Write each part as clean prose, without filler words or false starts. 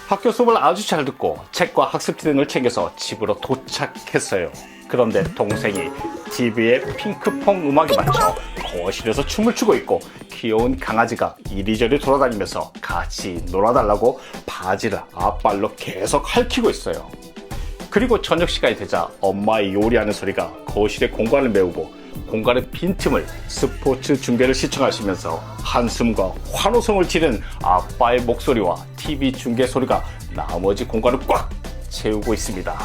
학교 수업을 아주 잘 듣고 책과 학습지 등을 챙겨서 집으로 도착했어요. 그런데 동생이 TV에 핑크퐁 음악에 맞춰 거실에서 춤을 추고 있고 귀여운 강아지가 이리저리 돌아다니면서 같이 놀아달라고 바지를 앞발로 계속 핥히고 있어요. 그리고 저녁 시간이 되자 엄마의 요리하는 소리가 거실의 공간을 메우고 공간의 빈틈을 스포츠 중계를 시청하시면서 한숨과 환호성을 지르는 아빠의 목소리와 TV 중계 소리가 나머지 공간을 꽉 채우고 있습니다.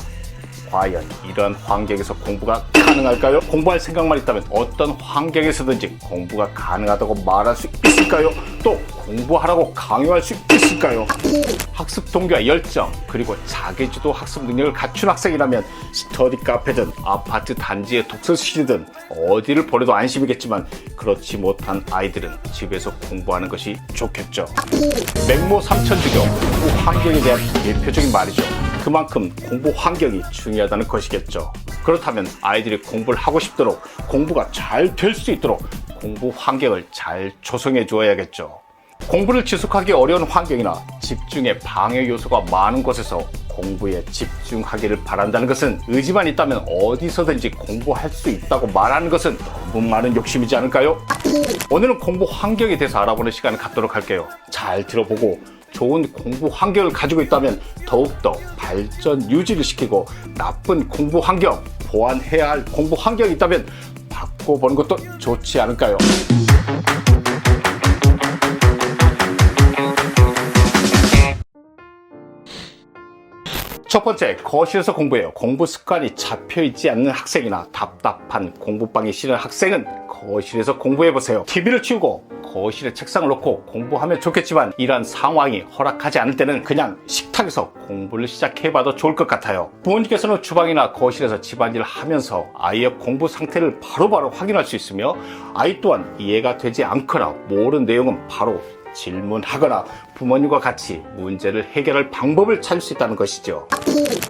과연 이러한 환경에서 공부가 가능할까요? 공부할 생각만 있다면 어떤 환경에서든지 공부가 가능하다고 말할 수 있을까요? 또 공부하라고 강요할 수 있을까요? 학습 동기와 열정 그리고 자기주도 학습 능력을 갖춘 학생이라면 스터디 카페든 아파트 단지의 독서실이든 어디를 보내도 안심이겠지만 그렇지 못한 아이들은 집에서 공부하는 것이 좋겠죠. 맹모 삼천주교 공부 환경에 대한 대표적인 말이죠. 그만큼 공부 환경이 중요하다는 것이겠죠. 그렇다면 아이들이 공부를 하고 싶도록 공부가 잘 될 수 있도록 공부 환경을 잘 조성해 주어야겠죠. 공부를 지속하기 어려운 환경이나 집중에 방해 요소가 많은 곳에서 공부에 집중하기를 바란다는 것은 의지만 있다면 어디서든지 공부할 수 있다고 말하는 것은 너무 많은 욕심이지 않을까요? 오늘은 공부 환경에 대해서 알아보는 시간을 갖도록 할게요. 잘 들어보고 좋은 공부 환경을 가지고 있다면 더욱더 발전 유지를 시키고 나쁜 공부 환경, 보완해야 할 공부 환경이 있다면 바꿔보는 것도 좋지 않을까요? 첫 번째, 거실에서 공부해요. 공부 습관이 잡혀있지 않는 학생이나 답답한 공부방이 싫은 학생은 거실에서 공부해보세요. TV를 치우고 거실에 책상을 놓고 공부하면 좋겠지만 이러한 상황이 허락하지 않을 때는 그냥 식탁에서 공부를 시작해봐도 좋을 것 같아요. 부모님께서는 주방이나 거실에서 집안일을 하면서 아이의 공부 상태를 바로바로 확인할 수 있으며 아이 또한 이해가 되지 않거나 모르는 내용은 바로 질문하거나 부모님과 같이 문제를 해결할 방법을 찾을 수 있다는 것이죠.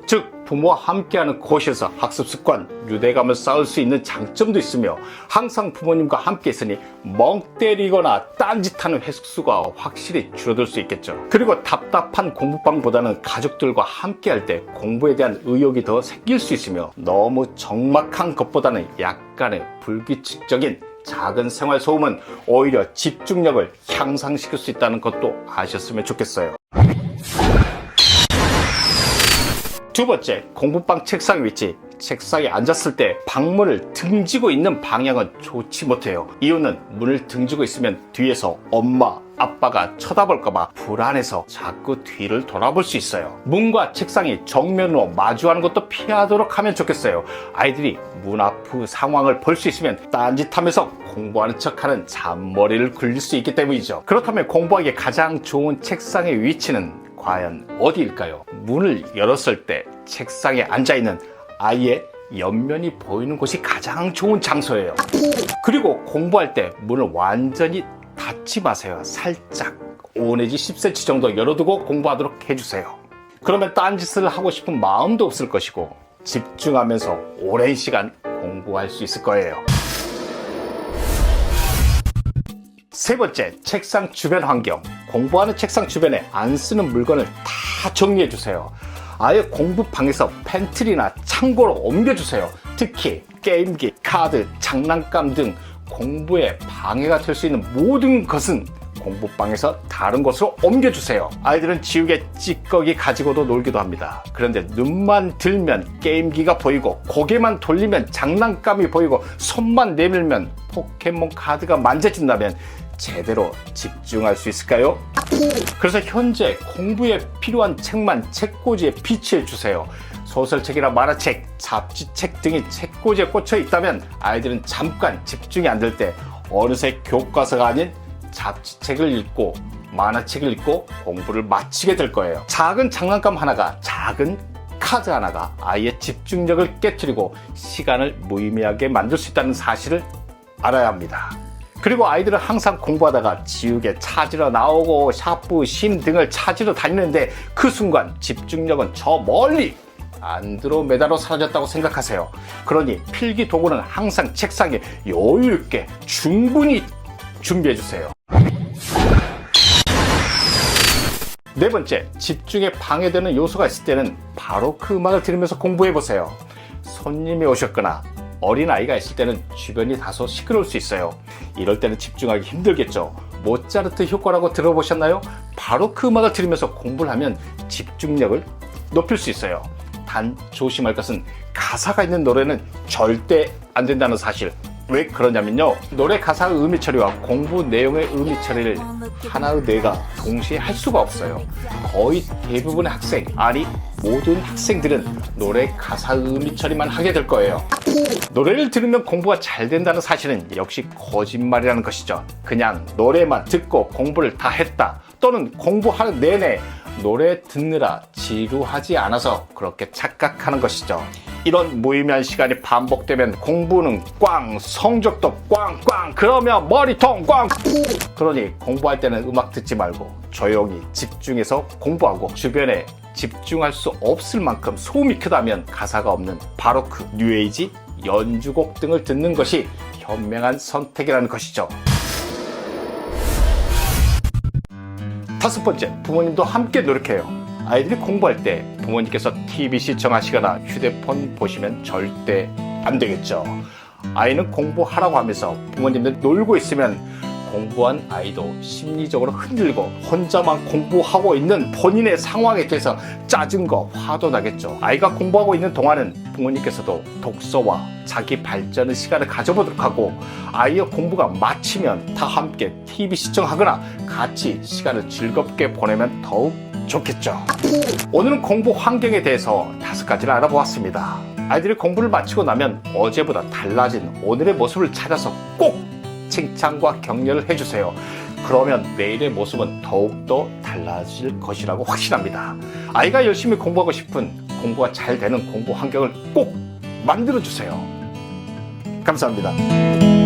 즉 부모와 함께하는 거실에서 학습 습관, 유대감을 쌓을 수 있는 장점도 있으며 항상 부모님과 함께 있으니 멍 때리거나 딴짓하는 횟수가 확실히 줄어들 수 있겠죠. 그리고 답답한 공부방보다는 가족들과 함께할 때 공부에 대한 의욕이 더 생길 수 있으며 너무 적막한 것보다는 약간의 불규칙적인 작은 생활 소음은 오히려 집중력을 향상시킬 수 있다는 것도 아셨으면 좋겠어요. 두 번째, 공부방 책상 위치. 책상에 앉았을 때 방문을 등지고 있는 방향은 좋지 못해요. 이유는 문을 등지고 있으면 뒤에서 엄마, 아빠가 쳐다볼까봐 불안해서 자꾸 뒤를 돌아볼 수 있어요. 문과 책상이 정면으로 마주하는 것도 피하도록 하면 좋겠어요. 아이들이 문 앞 상황을 볼 수 있으면 딴짓하면서 공부하는 척하는 잔머리를 굴릴 수 있기 때문이죠. 그렇다면 공부하기에 가장 좋은 책상의 위치는 과연 어디일까요? 문을 열었을 때 책상에 앉아있는 아이의 옆면이 보이는 곳이 가장 좋은 장소예요. 그리고 공부할 때 문을 완전히 닫지 마세요. 살짝 5 내지 10cm 정도 열어두고 공부하도록 해주세요. 그러면 딴짓을 하고 싶은 마음도 없을 것이고 집중하면서 오랜 시간 공부할 수 있을 거예요. 세 번째, 책상 주변 환경. 공부하는 책상 주변에 안 쓰는 물건을 다 정리해 주세요. 아예 공부방에서 팬트리나 창고로 옮겨주세요. 특히 게임기, 카드, 장난감 등 공부에 방해가 될 수 있는 모든 것은 공부방에서 다른 곳으로 옮겨주세요. 아이들은 지우개 찌꺼기 가지고도 놀기도 합니다. 그런데 눈만 들면 게임기가 보이고 고개만 돌리면 장난감이 보이고 손만 내밀면 포켓몬 카드가 만져진다면 제대로 집중할 수 있을까요? 그래서 현재 공부에 필요한 책만 책꽂이에 비치해 주세요. 소설책이나 만화책, 잡지책 등이 책꽂이에 꽂혀 있다면 아이들은 잠깐 집중이 안 될 때 어느새 교과서가 아닌 잡지책을 읽고 만화책을 읽고 공부를 마치게 될 거예요. 작은 장난감 하나가, 작은 카드 하나가 아이의 집중력을 깨트리고 시간을 무의미하게 만들 수 있다는 사실을 알아야 합니다. 그리고 아이들은 항상 공부하다가 지우개 찾으러 나오고 샤프, 심 등을 찾으러 다니는데 그 순간 집중력은 저 멀리 안드로메다로 사라졌다고 생각하세요. 그러니 필기 도구는 항상 책상에 여유 있게 충분히 준비해 주세요. 네 번째, 집중에 방해되는 요소가 있을 때는 바로 그 음악을 들으면서 공부해보세요. 손님이 오셨거나 어린아이가 있을 때는 주변이 다소 시끄러울 수 있어요. 이럴 때는 집중하기 힘들겠죠. 모차르트 효과라고 들어보셨나요? 바로 그 음악을 들으면서 공부를 하면 집중력을 높일 수 있어요. 단 조심할 것은 가사가 있는 노래는 절대 안 된다는 사실. 왜 그러냐면요, 노래 가사의 의미 처리와 공부 내용의 의미 처리를 하나의 뇌가 동시에 할 수가 없어요. 거의 대부분의 학생, 아니 모든 학생들은 노래 가사의 의미 처리만 하게 될 거예요. 노래를 들으면 공부가 잘 된다는 사실은 역시 거짓말이라는 것이죠. 그냥 노래만 듣고 공부를 다 했다, 또는 공부하는 내내 노래 듣느라 지루하지 않아서 그렇게 착각하는 것이죠. 이런 무의미한 시간이 반복되면 공부는 꽝, 성적도 꽝꽝, 그러면 머리통 꽝. 그러니 공부할 때는 음악 듣지 말고 조용히 집중해서 공부하고, 주변에 집중할 수 없을 만큼 소음이 크다면 가사가 없는 바로크, 뉴에이지, 연주곡 등을 듣는 것이 현명한 선택이라는 것이죠. 다섯 번째, 부모님도 함께 노력해요. 아이들이 공부할 때 부모님께서 TV 시청하시거나 휴대폰 보시면 절대 안 되겠죠. 아이는 공부하라고 하면서 부모님들 놀고 있으면 공부한 아이도 심리적으로 흔들고 혼자만 공부하고 있는 본인의 상황에 대해서 짜증 거 화도 나겠죠. 아이가 공부하고 있는 동안은 부모님께서도 독서와 자기 발전의 시간을 가져보도록 하고, 아이의 공부가 마치면 다 함께 TV 시청하거나 같이 시간을 즐겁게 보내면 더욱 좋겠죠. 오늘은 공부 환경에 대해서 5가지를 알아보았습니다. 아이들이 공부를 마치고 나면 어제보다 달라진 오늘의 모습을 찾아서 꼭 칭찬과 격려를 해주세요. 그러면 내일의 모습은 더욱더 달라질 것이라고 확신합니다. 아이가 열심히 공부하고 싶은, 공부가 잘 되는 공부 환경을 꼭 만들어주세요. 감사합니다.